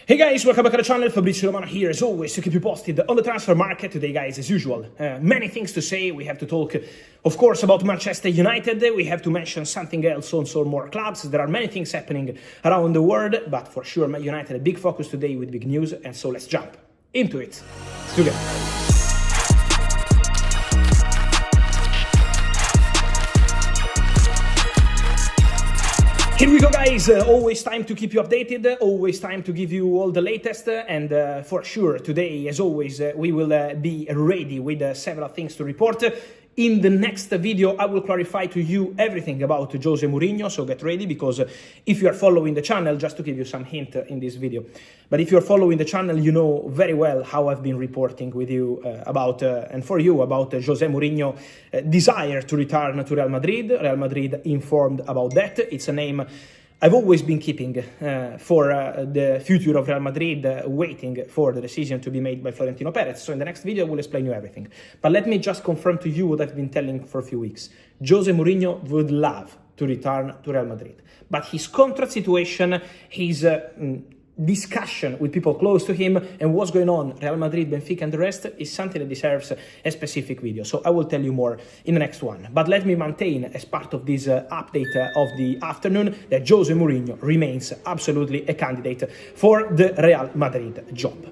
Hey guys, welcome back to the channel. Fabrizio Romano here as always to keep you posted on the transfer market. Today guys, as usual, many things to say. We have to talk, of course, about Manchester United. We have to mention something else, also more clubs. There are many things happening around the world, but for sure Man United a big focus today with big news, and so let's jump into it together. Here we go guys, always time to keep you updated, always time to give you all the latest, and for sure today, as always, we will be ready with several things to report. In the next video, I will clarify to you everything about Jose Mourinho, so get ready, because if you are following the channel, just to give you some hint in this video, but if you're following the channel, you know very well how I've been reporting with you about, and for you, about Jose Mourinho desire to return to Real Madrid. Real Madrid informed about that. It's a name I've always been keeping for the future of Real Madrid, waiting for the decision to be made by Florentino Perez. So in the next video, I will explain you everything. But let me just confirm to you what I've been telling for a few weeks. Jose Mourinho would love to return to Real Madrid. But his contract situation, his discussion with people close to him, and what's going on, Real Madrid, Benfica and the rest, is something that deserves a specific video. So I will tell you more in the next one. But let me maintain, as part of this update of the afternoon, that Jose Mourinho remains absolutely a candidate for the Real Madrid job.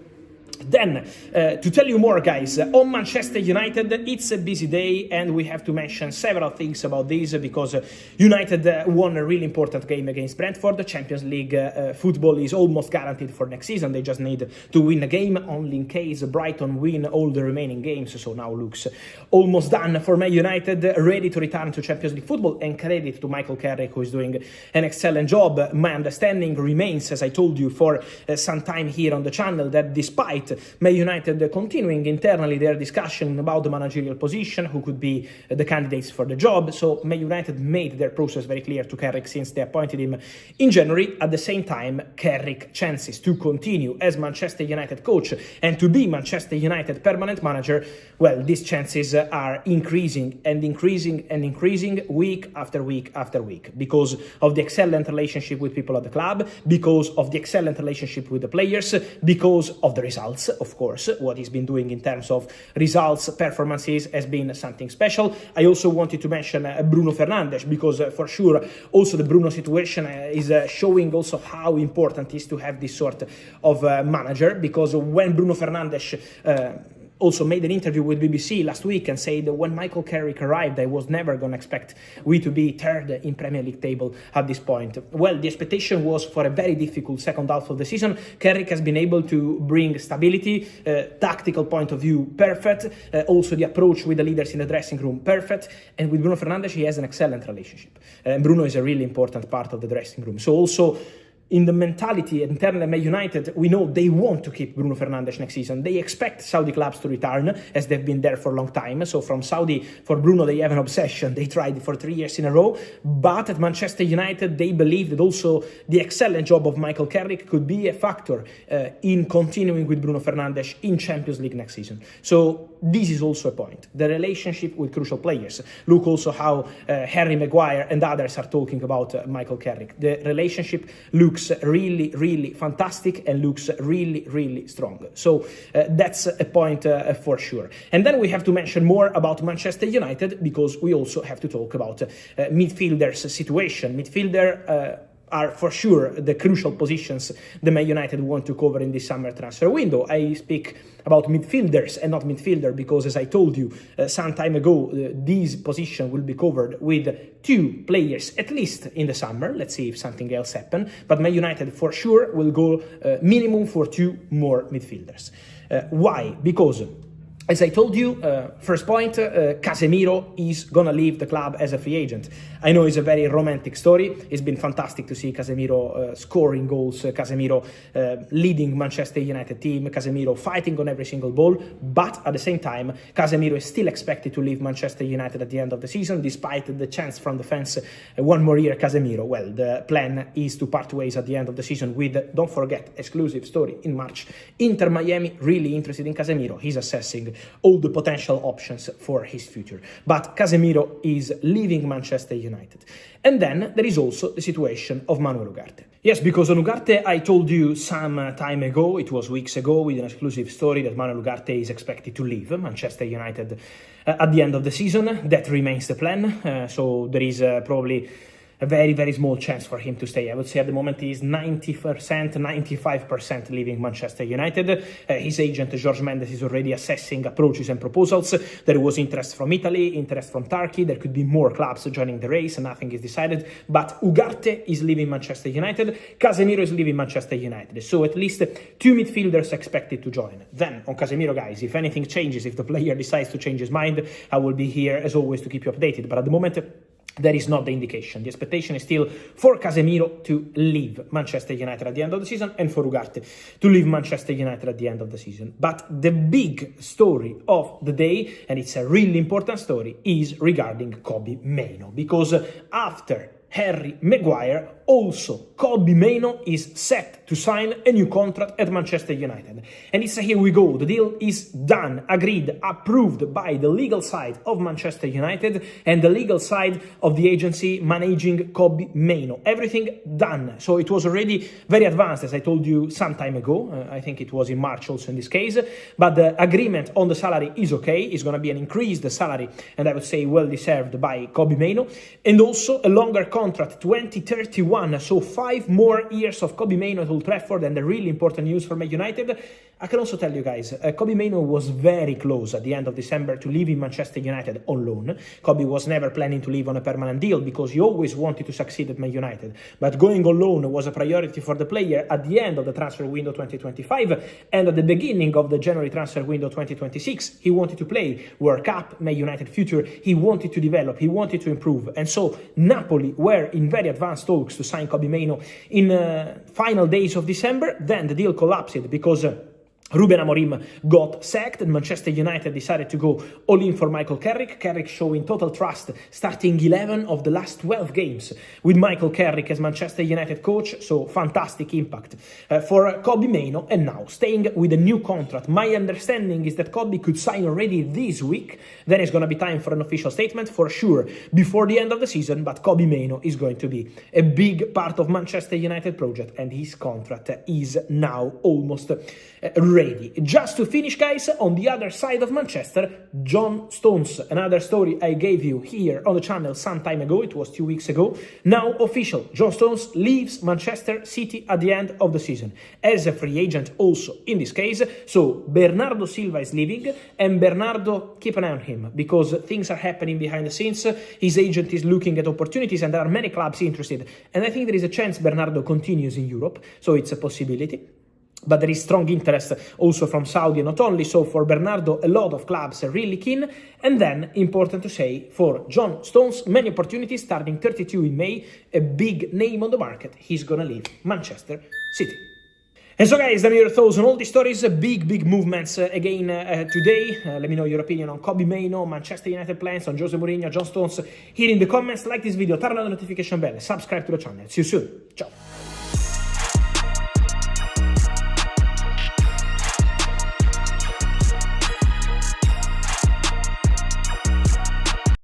Then, to tell you more guys, on Manchester United, it's a busy day, and we have to mention several things about this, because United won a really important game against Brentford. The Champions League football is almost guaranteed for next season. They just need to win a game, only in case Brighton win all the remaining games, so now looks almost done for Man United, ready to return to Champions League football, and credit to Michael Carrick, who is doing an excellent job. My understanding remains, as I told you for some time here on the channel, that despite Man United continuing internally their discussion about the managerial position, who could be the candidates for the job, so Man United made their process very clear to Carrick since they appointed him in January. At the same time, Carrick chances to continue as Manchester United coach and to be Manchester United permanent manager, well, these chances are increasing and increasing and increasing week after week after week, because of the excellent relationship with people at the club, because of the excellent relationship with the players, because of the results. Of course, what he's been doing in terms of results, performances, has been something special. I also wanted to mention Bruno Fernandes, because for sure also the Bruno situation is showing also how important it is to have this sort of manager, because when Bruno Fernandes also made an interview with BBC last week and said that when Michael Carrick arrived, I was never going to expect we to be third in Premier League table at this point. Well, the expectation was for a very difficult second half of the season. Carrick has been able to bring stability, tactical point of view perfect, also the approach with the leaders in the dressing room perfect, and with Bruno Fernandes he has an excellent relationship. Bruno is a really important part of the dressing room. So also, in the mentality internally at Man United, we know they want to keep Bruno Fernandes next season. They expect Saudi clubs to return, as they've been there for a long time. So from Saudi, for Bruno, they have an obsession. They tried for 3 years in a row. But at Manchester United, they believe that also the excellent job of Michael Carrick could be a factor in continuing with Bruno Fernandes in Champions League next season. So this is also a point. The relationship with crucial players. Look also how Harry Maguire and others are talking about Michael Carrick. The relationship looks really, really fantastic and looks really, really strong. So that's a point for sure. And then we have to mention more about Manchester United, because we also have to talk about midfielders' situation. Midfielder are for sure the crucial positions the Man United want to cover in this summer transfer window. I speak about midfielders and not midfielder because, as I told you some time ago, this position will be covered with 2 players at least in the summer. Let's see if something else happens. But Man United for sure will go minimum for 2 more midfielders. Why? Because, as I told you, first point, Casemiro is going to leave the club as a free agent. I know it's a very romantic story. It's been fantastic to see Casemiro scoring goals, Casemiro leading Manchester United team, Casemiro fighting on every single ball. But at the same time, Casemiro is still expected to leave Manchester United at the end of the season, despite the chance from the fans, 1 more year Casemiro. Well, the plan is to part ways at the end of the season with, don't forget, exclusive story in March. Inter Miami really interested in Casemiro. He's assessing all the potential options for his future. But Casemiro is leaving Manchester United. And then there is also the situation of Manuel Ugarte. Yes, because on Ugarte, I told you some time ago, it was weeks ago, with an exclusive story that Manuel Ugarte is expected to leave Manchester United at the end of the season. That remains the plan. So there is probably a very, very small chance for him to stay. I would say at the moment he is 90%, 95% leaving Manchester United. His agent, Jorge Mendes, is already assessing approaches and proposals. There was interest from Italy, interest from Turkey. There could be more clubs joining the race, and nothing is decided. But Ugarte is leaving Manchester United. Casemiro is leaving Manchester United. So at least 2 midfielders expected to join. Then on Casemiro, guys, if anything changes, if the player decides to change his mind, I will be here as always to keep you updated. But at the moment, that is not the indication. The expectation is still for Casemiro to leave Manchester United at the end of the season and for Ugarte to leave Manchester United at the end of the season. But the big story of the day, and it's a really important story, is regarding Kobbie Mainoo. Because after Harry Maguire, also Kobbie Mainoo is set to sign a new contract at Manchester United. And it's a here we go. The deal is done, agreed, approved by the legal side of Manchester United and the legal side of the agency managing Kobbie Mainoo. Everything done. So it was already very advanced, as I told you some time ago. I think it was in March also in this case. But the agreement on the salary is okay. It's going to be an increased salary, and I would say well deserved by Kobbie Mainoo. And also a longer contract, 2031. So 5 more years of Kobbie Mainoo at Old Trafford, and the really important news for Man United. I can also tell you guys, Kobbie Mainoo was very close at the end of December to leaving Manchester United on loan. Kobbie was never planning to leave on a permanent deal because he always wanted to succeed at Man United. But going on loan was a priority for the player at the end of the transfer window 2025 and at the beginning of the January transfer window 2026. He wanted to play World Cup, Man United future. He wanted to develop, he wanted to improve. And so Napoli were in very advanced talks to sign Kobbie Mainoo in final days of December. Then the deal collapsed because Ruben Amorim got sacked and Manchester United decided to go all in for Michael Carrick. Carrick showing total trust, starting 11 of the last 12 games with Michael Carrick as Manchester United coach. So fantastic impact for Kobbie Mainoo, and now staying with a new contract. My understanding is that Kobbie could sign already this week. Then it's going to be time for an official statement for sure before the end of the season. But Kobbie Mainoo is going to be a big part of Manchester United project, and his contract is now almost ready. Just to finish, guys, on the other side of Manchester, John Stones, another story I gave you here on the channel some time ago, it was 2 weeks ago, now official. John Stones leaves Manchester City at the end of the season, as a free agent also in this case. So Bernardo Silva is leaving, and Bernardo, keep an eye on him, because things are happening behind the scenes. His agent is looking at opportunities, and there are many clubs interested, and I think there is a chance Bernardo continues in Europe, so it's a possibility. But there is strong interest also from Saudi, not only. So for Bernardo, a lot of clubs are really keen. And then, important to say, for John Stones, many opportunities, starting 32 in May, a big name on the market. He's gonna leave Manchester City. And so guys, let me hear your thoughts on all these stories, big movements again today. Let me know your opinion on Kobbie Mainoo, Manchester United plans, on Jose Mourinho, John Stones, here in the comments. Like this video, turn on the notification bell, subscribe to the channel. See you soon. Ciao.